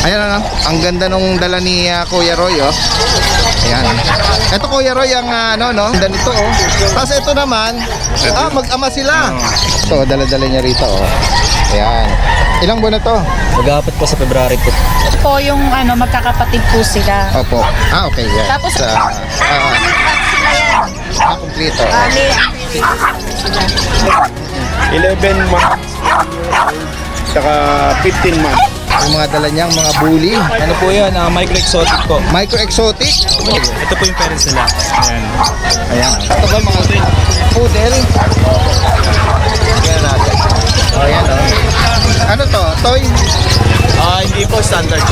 Ayan ano, ang ganda nung dala ni Kuya Roy, oh. Ayan. Ito Kuya Roy ang ano no, ganda nito, oh. Tapos ito naman, mag-ama sila. So dala-dala niya rito, oh. Ayan. Ilang buwan na to? Mag-aapat po sa February po. Ito po yung ano, magkakapatid po sila. Opo. Okay, yan. Tapos sila yan. Kompleto. 11 months, saka 15 months. Yung mga dala niyang mga bully. Ano po yan? Micro exotic po. Micro exotic. Ito po yung parents nila. Ayan. Ayan. Ito ba mga poodle? Ayan natin. Oh, yan oh. Ano to? Toy? Hindi po standard.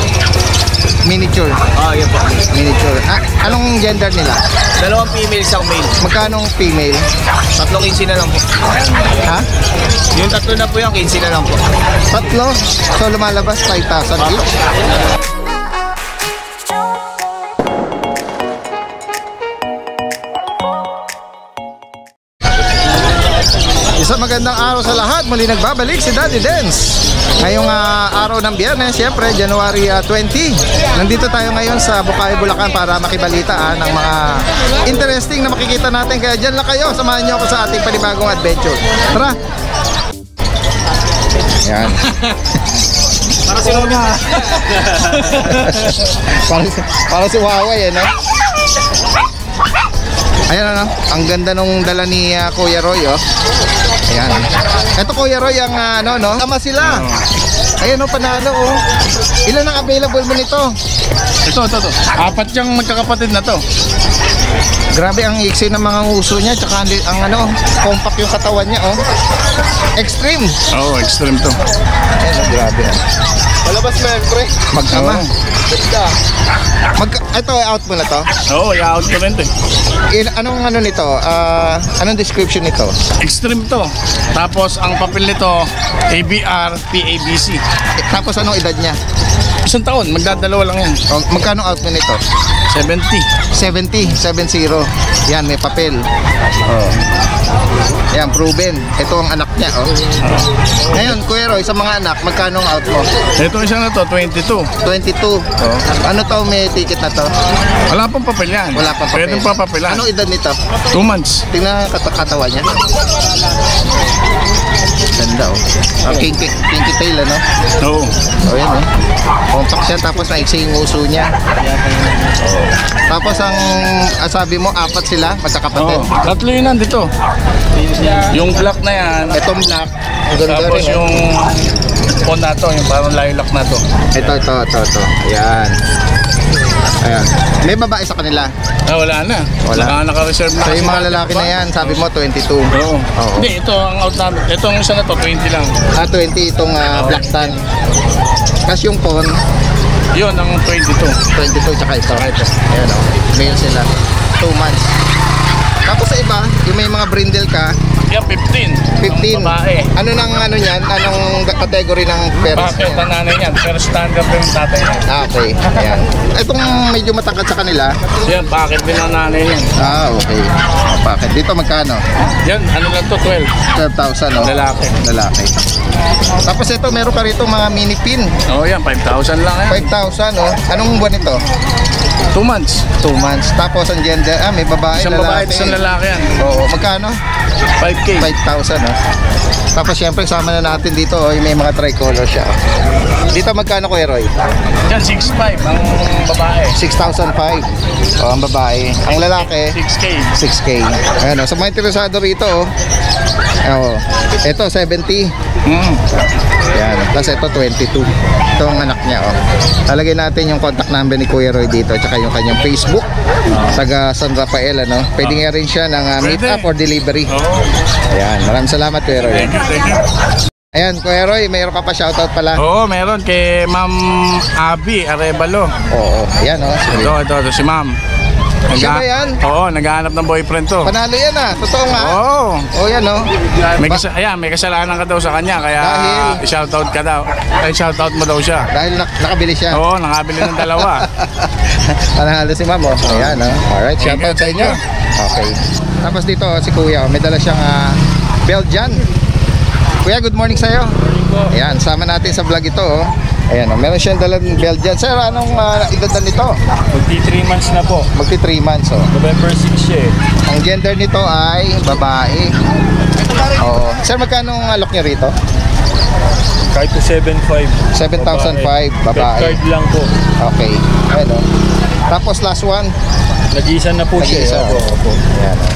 Miniature. Yan po. Miniature. Anong gender nila? Dalawang female, isang male. Magkanong female? 3 na lang po. Ha? Yung 3 na po yung 15 na lang po. 3? So lumalabas 5,000 each? Isang magandang araw sa lahat. Muli nagbabalik si Daddy Dance. Ngayong araw ng Biyernes, siyempre January 20. Nandito tayo ngayon sa Bukawi, Bulacan para makibalita ng mga interesting na makikita natin. Kaya dyan lang kayo, samahan nyo ako sa ating panibagong adventure. Tara! Yan. Para si Mama. para si Huawei, no? Ayan ano, ang ganda nung dala ni Kuya Roy, oh. Ayan. Ito Kuya Roy ang ano no, ama sila. Ayan oh, panalo oh. Ilan ang available mo nito? Ito. 4 yung magkakapatid na to. Grabe ang iksi ng mga uso niya, tsaka ang ano, compact yung katawan niya, oh. Extreme. Oo, extreme to. Ayan oh, grabe. Palabas na yan, pre. Mag-ama. Ganda. Ito, out mo na to? Oo, i-out ko rin to. Anong ano nito? Anong description nito? Extreme to. Tapos ang papel nito, ABR, PABC. Tapos anong edad niya? 1 taon, magdadalawa lang yan. Magkano out mo nito? 70. 70. Yan, may papel. Oh. Yan, proven. Ito ang anak niya, oh. Ngayon, Kuya Roy, sa mga anak, magkano ang out mo? Ito isang na to, 22. 22. Oh. Ano to, may ticket na to? Wala pang papel yan. Wala pang papel. Pwede pa papelan. Anong edad nito? 2 months. Tingnan ang katawan niya. Ganda, oh. Kinky tail, ano? Oo. Oh, yan, oh. Compact siya, tapos naiksi yung uso niya. Oh. Tapos ang sabi mo, 4 sila, magkakapatid. Oo. 3 yun nandito. Yung black na yan. Itong black. Ang ganda Tapos rin, yung phone na to, yung parang lilac na to. Ito. Ayan. Ayan. May babae sa kanila. Wala na. Wala. Naka-reserve na. So yung mga lalaki na yan, sabi mo 22. Oo. Oo. Hindi, ito ang out namin. Ito ang isa na to, 20 lang. 20 itong black tan. Kasi yung phone, Yun, ang 22. 22 tsaka ito. Ayan o. Male sila. 2 months. Tapos sa iba, yung may mga brindle ka, Yan, 15. 15. Ang babae. Ano nang ano niyan? Anong category ng parents Bakit niya? ang nanay niyan? Pero standard yung tatay niya. Okay. Ayan. Itong medyo matangkad sa kanila. Yan, bakit din ang nanay niyan? Okay. Bakit? Dito magkano? Yan, ano lang to, 12. 12,000 no? Lalaki. Lalaki. Tapos ito, meron ka rito mga mini pin. Oo, yan, 5,000 lang yan. 5,000 no? Anong buwan ito? 2 months. 2 months. Tapos ang gender, may babae, Isang babae, lalaki. isang lalaki yan. Oo, magkano? 5K. 5,000 no? Tapos syempre sama na natin dito, may mga tricolor siya. Dito magkano Kuya Roy? Yan, 6,500 ang babae. 6,500. Ang babae. Ang lalaki, 6K. 6K. Ayan, sa mga interesado rito, ito 70. Yan. Tapos ito 22. Ito ang anak niya, Talagay natin yung contact number ni Kuya Roy dito, tsaka yung kanyang Facebook. Taga San Rafael, ano? Pwede nga rin siya ng meet up or delivery. Ayan. Maraming salamat, Kuya Roy. Thank you. Ayan, Kuya Roy, mayroon ka pa shoutout pala. Oo, meron kay Ma'am Abby Arevalo. Oo. Ayan, sige. Ito, si Ma'am. Siya ba yan? Oo, naghahanap ng boyfriend to. Panalo yan Totoo nga. Oo. Yan May kasalanan ka daw sa kanya, kaya Dahil? shoutout ka daw. Ay, shoutout mo daw siya. Dahil nakabili siya. Oo, nakabili ng dalawa. Panalo si Ma'am, Ayan, Alright, shoutout sa inyo. Okay. Tapos dito, si Kuya, may dala siyang Belgian. Kuya, good morning sa'yo. Ayan, sama natin sa vlog ito, Ayan, meron siyang dalang Belgian. Sir, anong edad na nito? Magti 3 months na po. Magti 3 months, oh. November 6 siya eh. Ang gender nito ay babae. Oo. Sir, magkano ang alok niya rito? Kahit po 7,500. 7,500, babae. Pet card lang po. Okay. Ayan, oh. Tapos last one. Nag-iisa na po Nag-iisa. siya. Opo. Ayan, oh.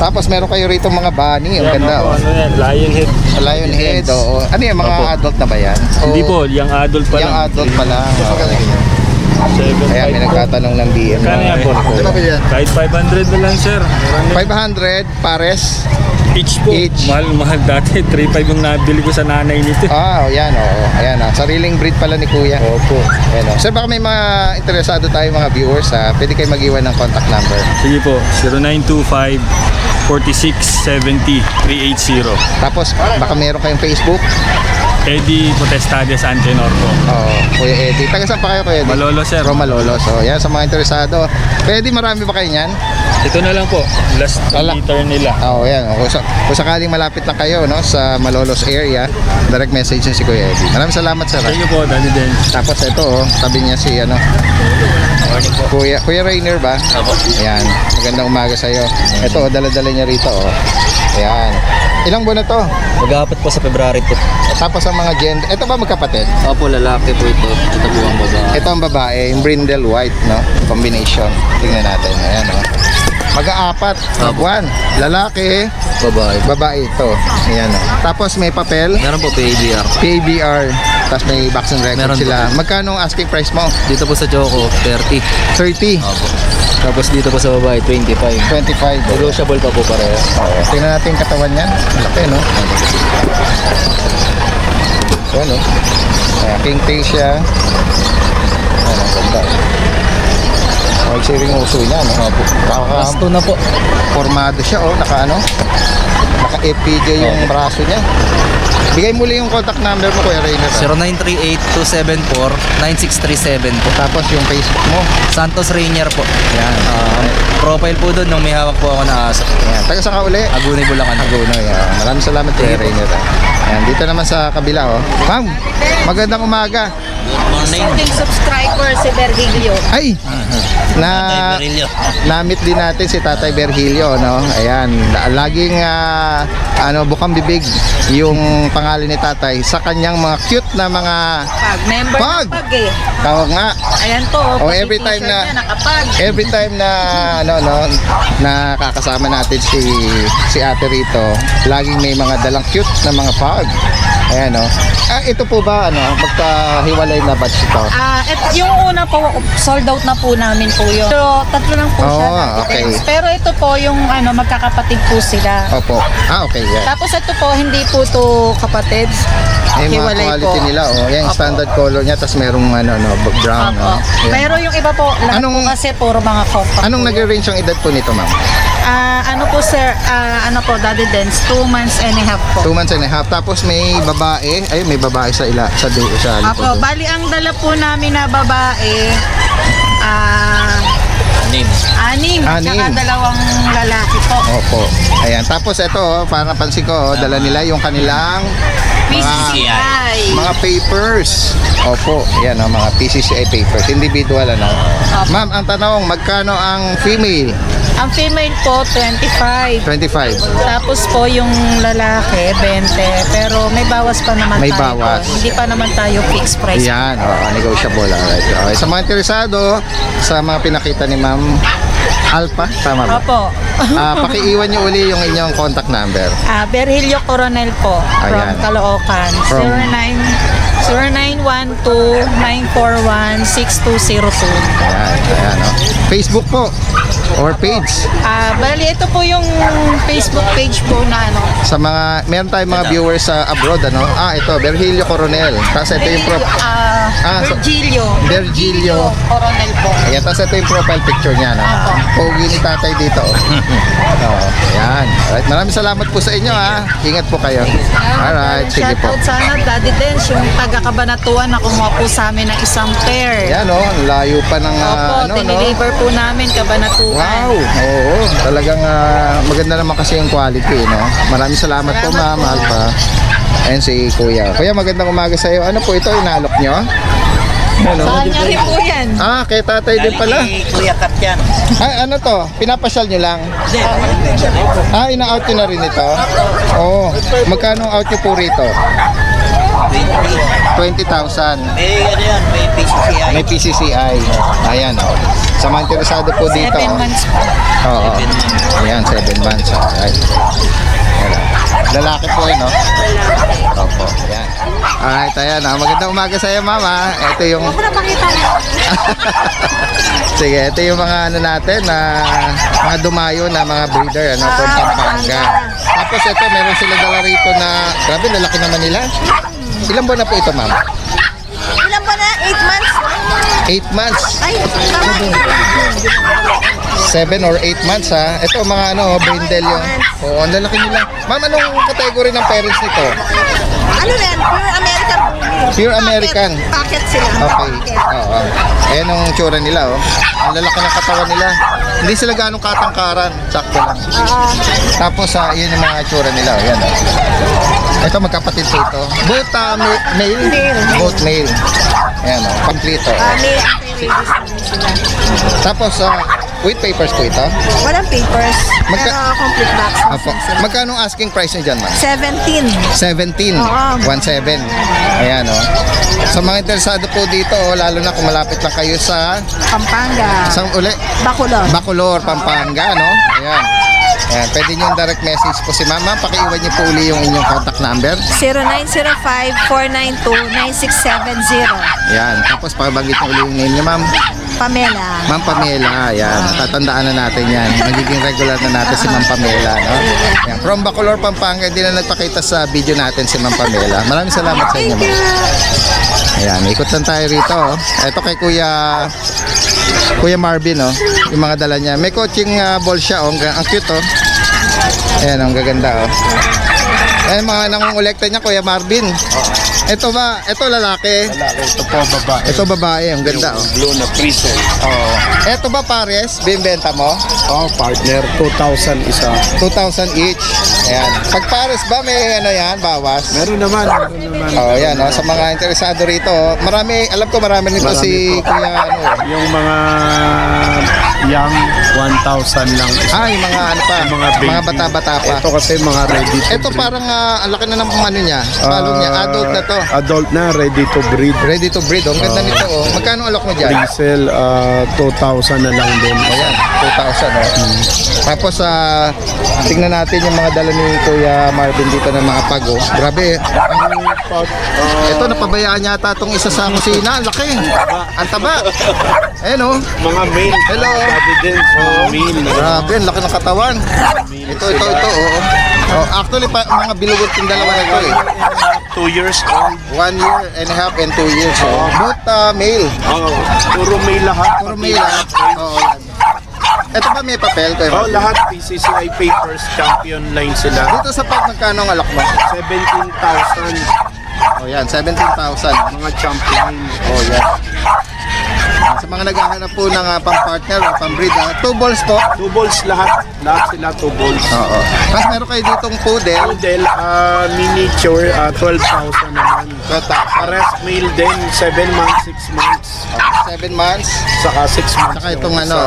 Tapos meron kayo rito mga bunny. Ang Yan, ganda, opo, oh. ano yan, lion head. Lion head, oo. Ano yan, mga Opo. adult na ba yan? Hindi O po, yung adult pa Yung lang. adult pa lang. Okay. 7,500 Ayan, may po. nagtatanong ng DM. Kano yan po? Kahit 500 na lang sir. Meron na. 500 pares. Each po. Each. Mahal dati. 3,500 yung nabili ko sa nanay nito. Ah, oh, yan, oo. Ayan, oh. Sariling breed pala ni Kuya. Opo. Ayan, oh. Sir, baka may mga interesado tayo mga viewers, ha? Pwede kayo mag-iwan ng contact number. Sige po. 0925 46 70 380. Tapos, baka meron kayong Facebook. Eddie Potestades Antenor po. Oo, Kuya Eddie. Taga saan pa kayo, Kuya Eddie? Malolo sir. From Malolos. So, yan, sa mga interesado. Kuya Eddie, marami ba kayo niyan? Ito na lang po. Last Wala. liter nila. Oo, yan. Kung sakaling malapit lang kayo, no, sa Malolos area, direct message niyo si Kuya Eddie. Maraming salamat, sir. Thank you po, Daddy Den. Tapos ito, oh, tabi niya si ano, Kuya Rainer ba? Opo. Ayan, magandang umaga sa iyo. Ito, oh, dala-dala niya rito, oh. Ayan. Ilang buwan na to? Mag-aapat po sa February po. Tapos ang mga gender, ito ba magkapatid? Opo, lalaki po ito. Ito po ang babae. Ito ang babae, yung brindle white, no? Combination. Tingnan natin. Ayan, oh. Mag-aapat. Opo. One. Lalaki, Babae. babae ito. Ayan, oh. Tapos may papel, Meron po PABR. PABR. Tapos may vaccine record Meron sila. Magkano ang asking price mo? Dito po sa Choco, 30. 30. Opo. Tapos dito po sa babae, 25. 25. Negotiable pa po pareho. Tingnan natin yung katawan niyan. Laki, no? So, ano? King-tail siya. Ayan, ang ganda. Siring uso niya, no? Pasto na po. Formado siya, oh. Naka-FPJ yung braso niya. Bigay muli yung contact number mo, Kuya Rainer. 0938-274-9637 po. Tapos yung Facebook mo. Santos Rainier po. Yan. Profile po doon nung may hawak po ako na aso. Yan. Taga saan ka uli? Agunay, Bulacan. Aguno, yan. Maraming salamat, Kuya Rainer. Yan. Dito naman sa kabila, oh. Ma'am, magandang umaga. Ating subscriber si Bergilio. Ay! Na-meet din natin si Tatay Bergilio, no? Ayan, laging bukang bibig yung pangalan ni Tatay sa kanyang mga cute na mga Member Pag! ng Pag eh. tawag nga. Ayan to. Oh, pati every time t-shirt na- niya, nakapag. Every time na nakakasama natin si Ate rito, laging may mga dalang cute na mga pug. Ayan, no? Ito po ba magkahiwalay na batch ito? Yung una po, sold out na po namin po yun. Pero tatlo lang po siya. Oh, Daddy okay. Dens. Pero ito po yung magkakapatid po sila. Opo. Okay, yan. Tapos ito po, hindi po to kapatid. Yung mga Hiwalay quality po. nila, oh. Yan, Opo. standard color niya, tapos merong brown. Opo. Yan. Pero yung iba po, lahat Anong- po kasi puro mga compact. Anong po. nag-range yung edad po nito, ma'am? Ano po sir, Daddy Dens, 2 months and a half po. 2 months and a half. Tapos may babae. Ay, may babae sa likod. Apo, bali ang dala po namin na babae, anim. At Anim. saka 2 lalaki po. Opo. Ayan. Tapos ito, parang napansin ko, dala nila yung kanilang PCCI. mga papers. Opo. Yan, mga PCCI papers. Individual, ano? Opo. Ma'am, ang tanong, magkano ang female? Ang female po, 25. 25. Tapos po yung lalaki, 20. Pero may bawas pa naman May tayo bawas. po. Hindi pa naman tayo fixed price. Yan, negotiable. Alright. Okay. Sa mga interesado, sa mga pinakita ni Ma'am Alpha, tama ba? Opo. Pakiiwan niyo uli yung inyong contact number. Berhilio Coronel po, from Ayan. Caloocan. From- 0941-29416-202. Ayan, Facebook po or page. Bali, ito po yung Facebook page po na Sa meron tayong mga viewers sa abroad, ano? Ito, Berhilio Coronel. Tapos ito yung Virgilio Coronel po. Ayan, tapos ito yung profile picture niya, no? Pogi ni tatay dito. Oo, ayan. Alright, maraming salamat po sa inyo, ha. Ingat po kayo. Alright, sige po. Shoutout sana, Daddy Dens, yung taga-Kabanatuan na kumuha po sa amin ng isang pair. Ayan, oh, ang layo pa ng Opo, tiniliver po namin, Kabanatuan. Wow, oo, talagang maganda naman kasi yung quality, no? Maraming salamat po, ma'am, Alpha. Ayan si Kuya. Kuya, magandang umaga sa iyo. Ano po ito, inalok nyo? Ano? Saan niya rin po yan? Kay tatay din pala. Kuya Kat yan. Ay, ano to? Pinapasyal nyo lang? Ina-out nyo na rin ito? Oo. Magkano ang out nyo po rito? 20,000. Ano yan, may PCCI. May PCCI. Ayan, oh. Sa mga interesado po dito. 7 months po. Oo. Ayan, 7 months. Alright. Lalaki po no? Opo, ayan. Alright, ayan. Magandang umaga sa iyo, mama. Ito yung... Huwag na pakita niyo. Sige, ito yung mga ano natin na mga dumayo na mga breeder from Pampanga. Tapos ito, meron sila dala rito na grabe, lalaki naman nila. Ilan buwan na po ito, ma'am? Ilan ba na? 8 months? 8 months. Ay, tama. 7 or 8 months ha. Ito mga brindle yung. Oo, ang lalaki nila. Ma'am, anong category ng parents nito? Ano yan? Pure American Bully. Pure American. Packet sila. Okay. Oo. Ayan ang tsura nila, oh. Ang lalaki ng katawan nila. Hindi sila ganong katangkaran. Sakto lang. Tapos, yun yung mga tsura nila. Oh. Yan, oh. Ito, magkapatid po ito. Both male? Both male. Ayan, oh. Complete, oh. Tapos, with papers po ito? Walang papers. Pero complete box. Apo. Magkano ang asking price niyo dyan, ma'am? 17. 17. Oo. 1.7. Ayan, oh. Sa mga interesado po dito, lalo na kung malapit lang kayo sa Pampanga. isang uli, Bacolod. Bacolor, Pampanga, no? Ayan. Ayan, pwede nyo direct message po si mama. Pakiiwan niyo po uli yung inyong contact number. 0905-492-9670. Ayan. Tapos pabanggit niyo uli yung name niyo, ma'am. Pamela. Ma'am Pamela, ayan. Tatandaan na natin yan. Magiging regular na natin si Ma'am Pamela, no? Ayan. From Bacolor, Pampanga, hindi na nagpakita sa video natin si Ma'am Pamela. Maraming salamat sa inyo, ma'am. Ayan, ikot lang tayo rito, oh. Ito kay Kuya Marvin, oh. Yung mga dala niya. May coaching ball siya, oh. Ang cute, oh. Ayan, ang gaganda, oh. Ayan, mga nangungulekta niya, Kuya Marvin. Ito ba? Ito lalaki? Lalaki, ito po babae. Ito babae, ang ganda, oh. Blue na prison. Oo. Ito ba pares? Binibenta mo? Partner, 2,000 isa. 2,000 each. Ayan. Pag pares ba may yan, bawas? Meron naman. Oh, yan, oh. Sa mga interesado rito, marami, alam ko marami nito Marami si po. Kuya Yung mga young, 1,000 lang isa. yung mga Yung baby. mga bata-bata pa. Ito kasi mga ready to Ito breed. parang ang laki na ng ano niya. Palo niya, adult na to. Adult na, ready to breed. Ready to breed. Oh. Ang ganda nito, oh. Magkano alok mo diyan? Resell, 2,000 na lang din. Ayan, 2,000, oh. Tapos, tingnan natin yung mga dala ni Kuya Marvin dito ng mga pag, oh. Grabe, ito, napabayaan yata itong isa sa kusina. Ang laki. Ang taba. Ayan, oh. Mga male. Hello. Evidence, mga male. Grabe, ang laki ng katawan. Ito, oh. Oh, actually, mga bilugot yung dalawa na ito, eh. 2 years old. 1 year and a half and 2 years, oh. Both male. Puro male lahat. Puro male, ah. Oo, yan. Ito ba may papel, Kuya Marvin? Lahat PCCI papers, champion line sila. Dito sa pag magkano ang alak mo? 17,000 Oh, yan, 17,000. mga champion. Oh, yan. Sa mga naghahanap po ng pang-partner o pang-breed, 2 balls po. 2 balls lahat. Lahat sila 2 balls. Oo. Tapos meron kayo ditong poodle. Model, miniature, 12,000 naman. Pares male din, 7 months, 6 months. 7 months. Saka 6 months. Saka itong yung isa.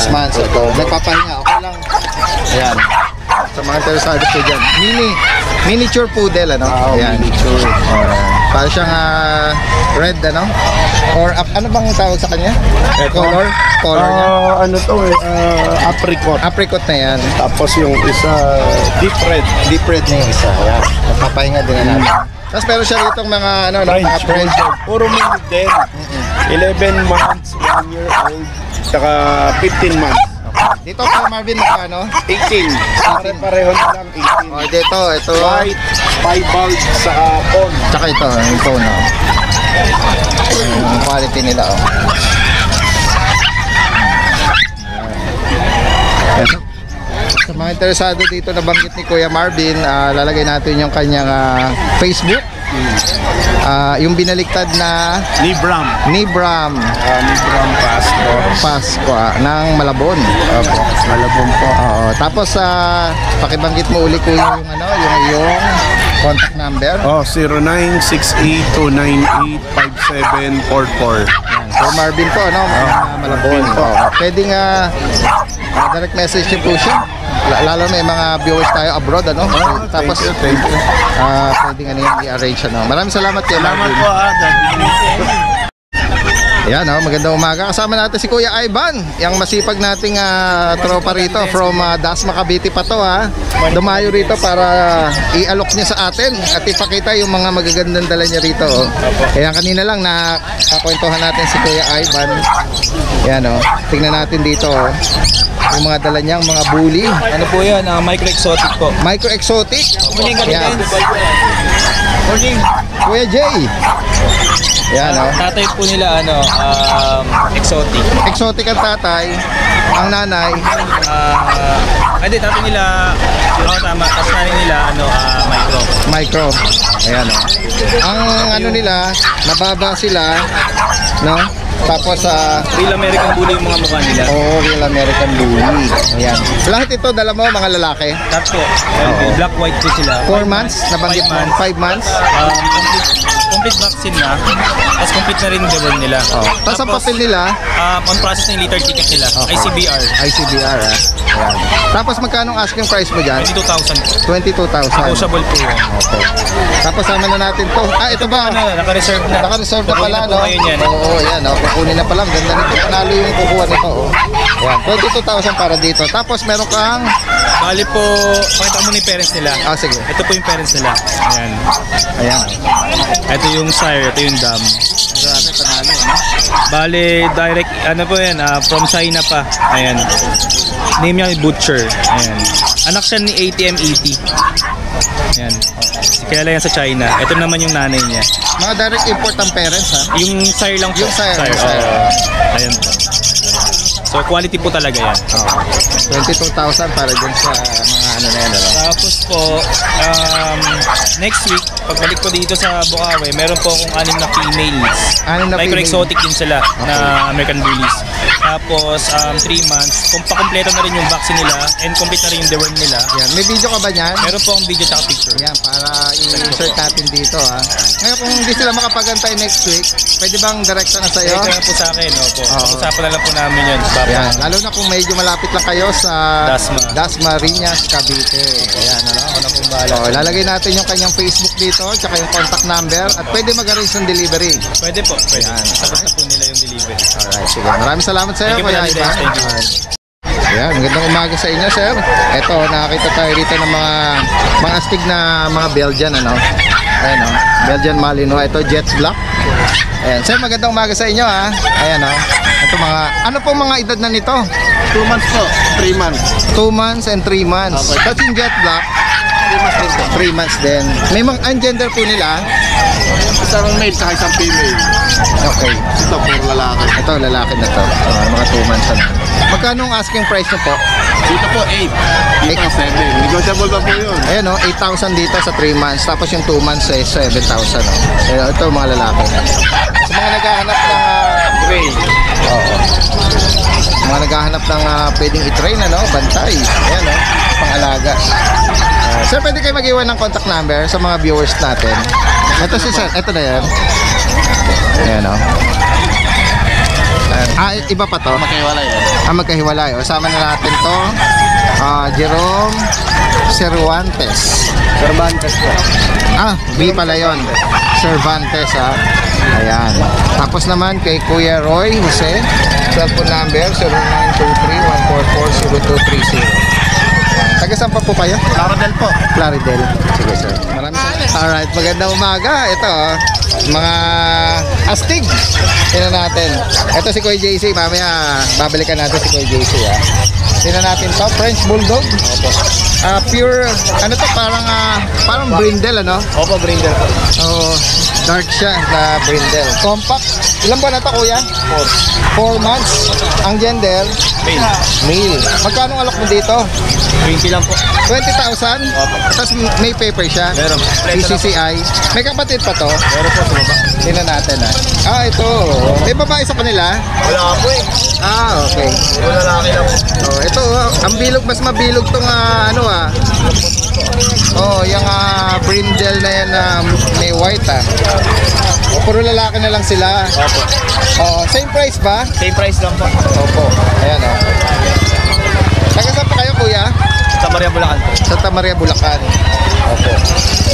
6 months. Ito. Nagpapahinga. Okay lang. Ayan. Sa mga interesado po dyan. Miniature poodle, ano? Ayan. Miniature. Para siyang red, ano? Or ano bang tawag sa kanya? Color? Color niya? Ano to apricot. Apricot na yan. Tapos yung isa, deep red. Deep red na yung isa. Ayan. Nagpapahinga din na natin. Tapos meron siya ditong mga mga French French. bulldog. Puro male din. 11 months, 1 year old, saka 15 months. Dito kay Marvin magkano? 18. Pare-pareho na lang, 18. Oh, dito, ito. White, 5 bulbs sa pond. Tsaka ito, yung phone, oh. quality nila. Oh. Ayan. Sa mga interesado dito na banggit ni Kuya Marvin, lalagay natin yung kanyang Facebook. Yung binaliktad na Nibram. Nibram Nibram Pasko ng Malabon. Opo, Malabon po. Oo. Tapos pakibanggit mo uli ko yung yung iyong contact number. Oh, 0968-298-5744. So Marvin po, Malabon po. Pwedeng direct message niyo po siya. Lalo may mga viewers tayo abroad, Tapos Thank you. pwedeng i-arrange, Maraming salamat kay Marvin. Salamat po, Ayan, magandang umaga. Kasama natin si Kuya Ivan, yung masipag nating tropa rito from Dasma, Cavite pa to, Dumayo rito para i-alok niya sa atin at ipakita yung mga magagandang dala niya rito. Kaya kanina lang nakakwentuhan natin si Kuya Ivan. Ayan, tingnan natin dito, yung mga dala niyang mga bully. Ano po yan? Micro exotic po. Micro exotic. Ayan. Morning. Kuya Jay. Ayan, Tatay po nila, exotic. exotic ang tatay, ang nanay. Hindi, tatay nila, tama. Tapos nanay nila, micro. Micro. Ayan, ang nila, nababa sila, Tapos Real American Bully yung mga mukha nila. Real American Bully. Ayan. Lahat ito dala mo mga lalaki. That's po. Black white po sila. 4 months, nabanggit mo. 5 months. Complete vaccine na. Tapos complete na rin yung deworm nila. Tapos ang papel nila, on process na yung litter ticket nila. ICBR. ICBR. Ayan. Tapos magkano ang asking price mo dyan? 22,000 po. 22,000. Negotiable po yun. Opo. Tapos sama na natin to. Ito ba? Naka-reserve na. Naka-reserve na pala, Kukunin na po ngayon yan. Oo, yan. Kukunin na pala. Ganda nito. Panalo yung kukuha nito. Ayan. 22,000 para dito. Tapos meron kang... Bali po, pakita mo muna yung parents nila. Sige. Ito po yung parents nila. Ayan. Ayan. Ito yung sire, ito yung dam. Grabe, panalo. Bali, direct, po yan, from China pa. Ayan. Name niya Butcher. Ayan. Anak siya ni ATM80. Ayan. Kilala yan sa China. Ito naman yung nanay niya. Mga direct import ang parents, Yung sire lang po. Yung sire. Ayan po. So, quality po talaga yan. 22,000 para dun sa mga na yan. Tapos po, next week, pagbalik ko dito sa Bukawi, meron po akong 6 na females. 6 na Micro female. exotic din sila na American Bullies. Tapos 3 months, pakompleto na rin yung vaccine nila and complete na rin yung deworm nila. Yan. May video ka ba niyan? Meron po akong video at picture. Yan, para i-insert natin dito, Ngayon kung hindi sila makapagantay next week, pwede bang direkta na sa'yo? Ito na po sa akin, opo. Oo. Usapan na lang po namin yun. Yan, lalo na kung medyo malapit lang kayo sa Dasma. Riñas, Cavite. Ayan, Ako na pong bahala. lalagay natin yung kanyang Facebook dito, tsaka yung contact number, at pwede mag-arrange ng delivery. Pwede po, pwede. Yan. Sagot na po nila yung delivery. Alright, sige. Maraming salamat sa iyo, Thank you, Kuya Daddy Ivan. Dennis. Thank you. Ayan, magandang umaga sa inyo, sir. Ito, nakakita tayo rito ng mga astig na mga Belgian, Ayan, Belgian Malinois. Ito, Jets Black. Ayan, sir, magandang umaga sa inyo, Ayan, Ito ano pong mga edad na nito? 2 months po, 3 months. 2 months and 3 months. Tapos yung Jet Black, 3 months din. May mga gender po nila. Isang male sa isang female. Okay. Ito, puro lalaki. Ito, lalaki na to. Mga 2 months na. Magkano ang asking price nyo po? Dito po, 8. Dito, 7. Negotiable pa po yun. Ayan, 8,000 dito sa 3 months. Tapos yung 2 months ay 7,000. Ito, mga lalaki. Sa mga naghahanap ng Gray. mga naghahanap ng pwedeng i-train, bantay. Ayan, pang-alaga. Sir, pwede kayo mag-iwan ng contact number sa mga viewers natin. Ito si sir, ito na yan. Ayan, iba pa to. Magkaiwalay yan. Magkahiwalay. Sama na natin to. Jerome Cervantes. Cervantes po. B pala yun. Cervantes, Ayan. Tapos naman kay Kuya Roy Jose. Cellphone number 0923-144-0230. Taga saan pa po kayo? Clarodel po. Claridel. Sige, sir. Maraming Alright, magandang umaga. Ito, mga astig. Tingnan natin. Ito si Kuya JC. Mamaya, babalikan natin si Kuya JC. Tingnan natin to. French Bulldog. Pure, ano to? Parang brindle, ano? Opo, brindle po. Oo, dark siya na brindle. Compact. Ilan ba na to, Kuya? 4 months. Ang gender? Male. Magkano alok mo dito? 20 lang po. 20,000? Tapos may paper siya? Meron. PCCI. May kapatid pa to? Meron po sa baba. Tingnan natin ito. May babae sa kanila? Wala po eh. Okay. Wala lalaki lang. Ito, ang bilog, mas mabilog tong yung brindle na yan na may white puro lalaki na lang sila. Opo. Same price ba? Same price lang po. Opo. Ayan Taga saan pa kayo, Kuya? Sa Maria Bulacan po. Santa Maria, Bulacan. Opo.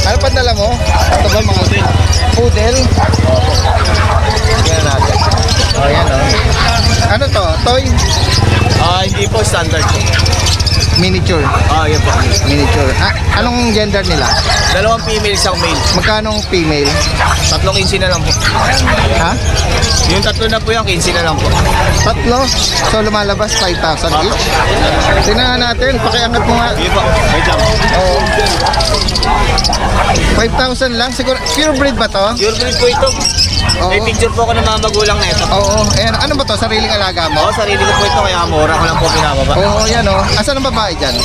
Ano pa dala mo? Ito ba mga poodle? Opo. Tingnan natin. Ayan Ano to? Toy? Hindi po standard po. Miniature. Yan po. Miniature. Anong gender nila? 2 female, isang male. Magkano female? 3 15 na lang po. Ha? Yung 3 na po yung 15 na lang po. Tatlo. So lumalabas 5,000 each. Tingnan natin. Pakiangat mo nga. Sige po. Wait lang. 5,000 lang. Siguro pure breed ba to? Pure breed po ito. May picture po ako ng mga magulang na ito. Oo. Ayan. Ano ba to? Sariling alaga mo? Sarili ko po ito kaya mura ko lang po pinababa. Oo, yan Asan ang babae dyan?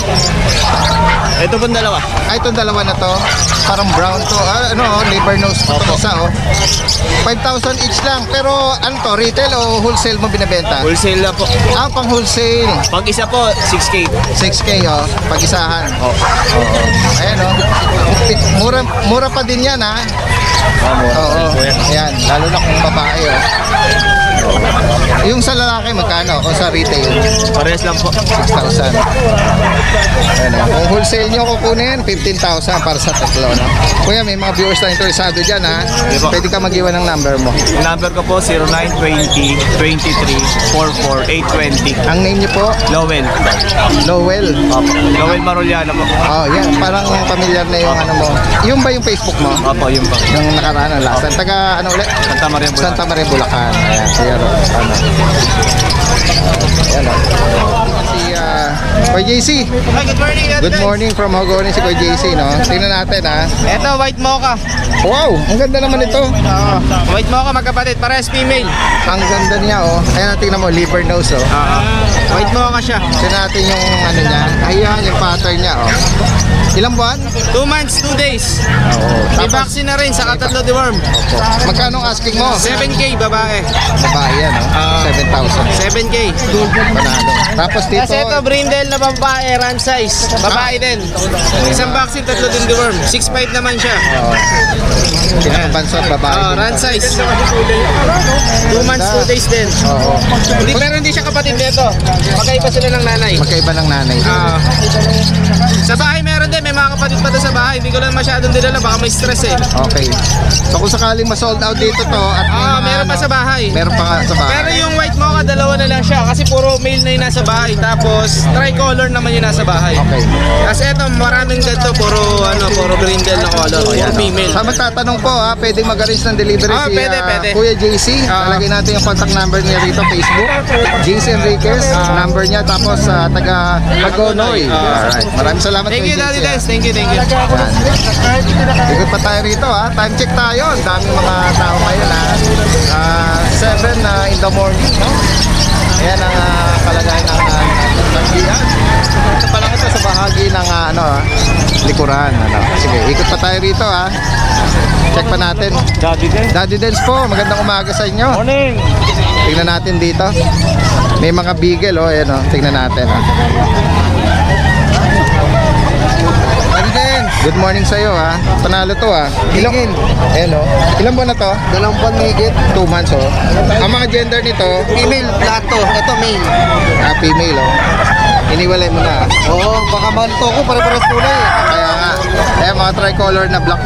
Ito po 2. Itong dalawa na to. Parang brown to. Labor nose to. Isa 5,000 each lang. Pero ano to? Retail o wholesale mo binibenta? Wholesale na po. Pang wholesale. Pag isa po, 6K. 6K pag-isahan. Ayan mura pa din yan Oo. Ayan, lalo na kung babae Yung sa lalaki magkano? O sa retail? Parehas lang po. 6,000. Ayan Kung wholesale nyo kukunin, 15,000 para sa tatlo Kuya, may mga viewers na interesado dyan Pwede ka mag-iwan ng number mo. Yung number ko po 0920-23-44-820. Ang name nyo po? Lowell. Lowell. Lowell Maruliano po. Yan, parang familiar na yung mo. Yung ba yung Facebook mo? Opo, yun po. Yung nakaraan ng last. Taga ulit? Santa Maria Bulacan. Santa Maria, Bulacan. Ayan, siya Ayan si Kuya JC. Good morning. Good morning from Hogoni si Kuya JC, Tingnan natin, Ito, white mocha. Wow, ang ganda naman ito. White mocha, magkapatid. Parehas female. Ang ganda niya, Ayan, tingnan mo, liver nose, White mocha siya. Tingnan natin yung niya. Ayan, yung pattern niya, Ilang buwan? 2 months, 2 days. May vaccine na rin, saka 3 deworm. Magkano ang asking mo? 7K, babae. Babae yan, 7,000. 7K. Panalo. Tapos dito, Kasi ito, brindle na babae, run size. Babae din. Isang vaccine, 3 din deworm. 6'5 naman siya. pinakabansot babae. Run size. 2 months, 2 days din. Pero hindi siya kapatid nito. Magkaiba sila ng nanay. Magkaiba ng nanay. Sa bahay meron din, may mga kapatid pa doon sa bahay. Hindi ko lang masyadong dinala, baka may stress Okay. So kung sakaling ma-sold out dito to at meron pa sa bahay. Meron pa nga sa bahay. Pero yung white mocha, 2 na lang siya kasi puro male na yung nasa bahay. Tapos tricolor naman yung nasa bahay. Okay. Kasi eto, maraming ganito, puro brindle na color, puro female. Sa magtatanong po pwedeng mag-arrange ng delivery pwede. Kuya JC. Lalagay natin yung contact number niya rito, Facebook. JC Enriquez, number niya, tapos taga Hagonoy. Alright. Maraming salamat Thank you, Kuya Daddy JC. Des. Thank you. Ikot pa tayo rito Time check tayo. Ang daming mga tao ngayon 7 in the morning, Ayan ang kalagayan ng tagbihan. Ito pa lang ito sa bahagi ng likuran. Sige, ikot pa tayo rito Check pa natin. Daddy Dens po, magandang umaga sa inyo. Morning! Tingnan natin dito. May mga beagle ayan tingnan natin Good morning sa'yo Panalo to Ilang? Ayan Ilang buwan na to? 2 buwan higit. 2 months Ang mga gender nito? Female, plato. Ito male. Female Iniwalay mo na Oo, baka malito ko. Pare-pares kulay. Kaya nga Ayan mga tricolor na black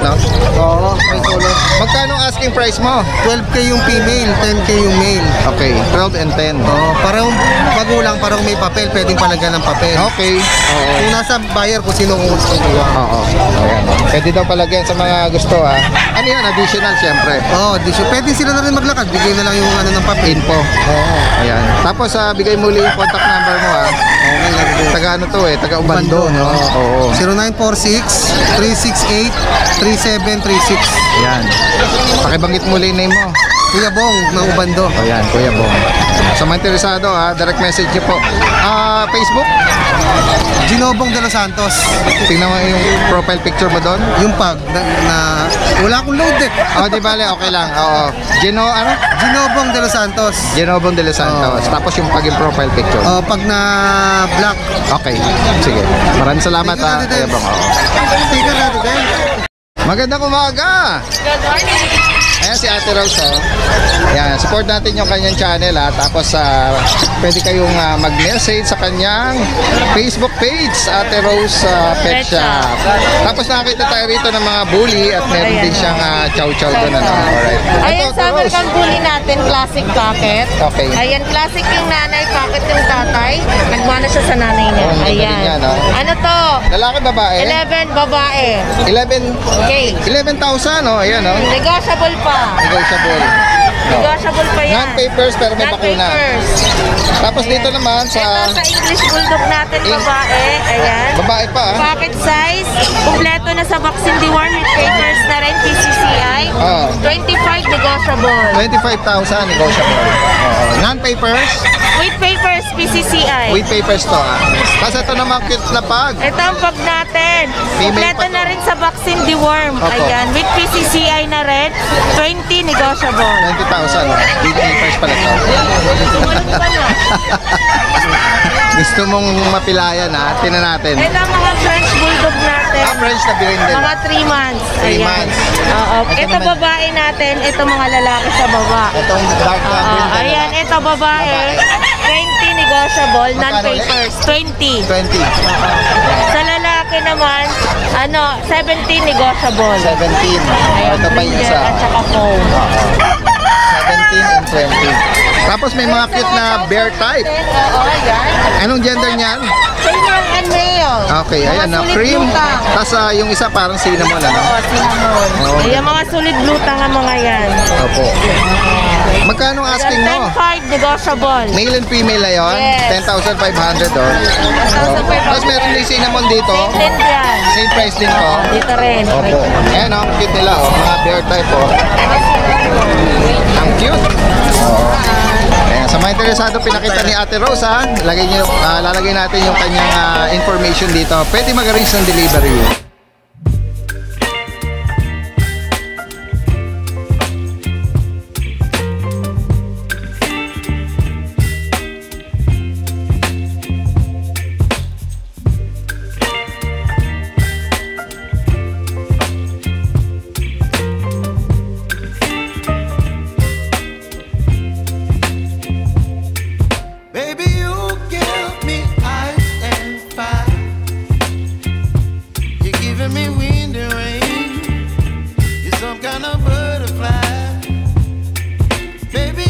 Oo, may color. Magkano ang asking price mo? 12K yung female, 10K yung male. Okay, 12 and 10. Oh, parang magulang, parang may papel, pwedeng palagyan ng papel. Okay. Oo. Kung nasa buyer kung sino kung gusto kuha. Oo. Ayan. Pwede daw palagyan sa mga gusto ha. Ano yun? Additional syempre. Oh, pwede sila na rin maglakad. Bigay na lang yung ano ng papel. Info. Ayan. Tapos bigay muli yung contact number mo ha. Okay, lagi. Taga ano to taga Ubando, no? Oo. 0946-368-3736. Ayan. Pakibanggit muli yung name mo. Kuya Bong ng Ubando. Ayan, Kuya Bong. Sa mga interesado direct message niyo po. Facebook? Ginobong de los Santos. Tingnan mo yung profile picture mo doon. Yung pag na wala akong load eh. Di bale, okay lang. Oo. Ginobong de los Santos. Genobon de los Santos. Tapos yung profile picture. Oh, pag na black. Okay. Sige. Maraming salamat ha, Kuya Bong. Oo. Sticker natin din. Magandang umaga! Good morning. Ayan si Ate Rose, Ayan, support natin yung kanyang channel, Tapos, pwede kayong mag-message sa kanyang Facebook page, Ate Rose Pet Shop. Tapos nakakita tayo rito ng mga bully at meron din siyang chow-chow doon, Alright. Ayan, Ate sa Rose. American Bully natin, classic packet. Okay. Ayan, classic yung nanay, packet yung tatay. Nagmana siya sa nanay niya. Oh, ang galing Ayan. yan, Ano to? Lalaki, babae? 11 babae. 11,000, Ayan, Negotiable pa. Negotiable. Negotiable pa yan. Non-papers pero may bakuna. Non-papers. Tapos dito naman Ito sa sa English Bulldog natin, babae. Ayan. babae pa, Packet size. Kompleto na sa vaccine deworm with papers na rin, PCCI. Oo. 25 negotiable. 25,000 negotiable. Non-papers, With papers, PCCI. with papers to, Tapos ito naman cute na pag. Ito ang pag natin. Female Kompleto pa to. na rin sa vaccine deworm. Opo. Ayan. With PCCI na rin. 20 negotiable. 20,000. With papers pala to. Gusto mong mapilayan, Tingnan natin. Ito ang mga French Bulldog natin. French na birin din. Mga 3 months. 3 Ayan. months. Oo. Ito Ito naman. babae natin. Ito mga lalaki sa baba. Itong dark na Oo. green na Ayan. Ito babae. 20 negotiable. Magkano Non-papers. 20. 20. Sa lalaki naman, 17 negotiable. 17. Ayan, Ito pa yung breeder isa. at saka foam. 17 and 20. Tapos may mga cute na bear type. Oo, ayan. Anong gender niyan? Female and male. Okay, Mga ayan na. sulit Cream. lutang. Tapos yung isa parang cinnamon, Oo, cinnamon. Oo. Ayan, mga sulit lutang ang mga yan. Opo. Magkano ang asking mo? 10.5 negotiable. Male and female na yun? Yes. 10,500, Tapos meron din cinnamon dito. Same din yan. Same price din to. Dito rin. Opo. Ayan, ang cute nila, mga bear type, Ang cute. Ayan, sa mga interesado, pinakita ni Ate Rose, lalagay natin yung kanyang information dito. Pwede mag-arrange ng delivery.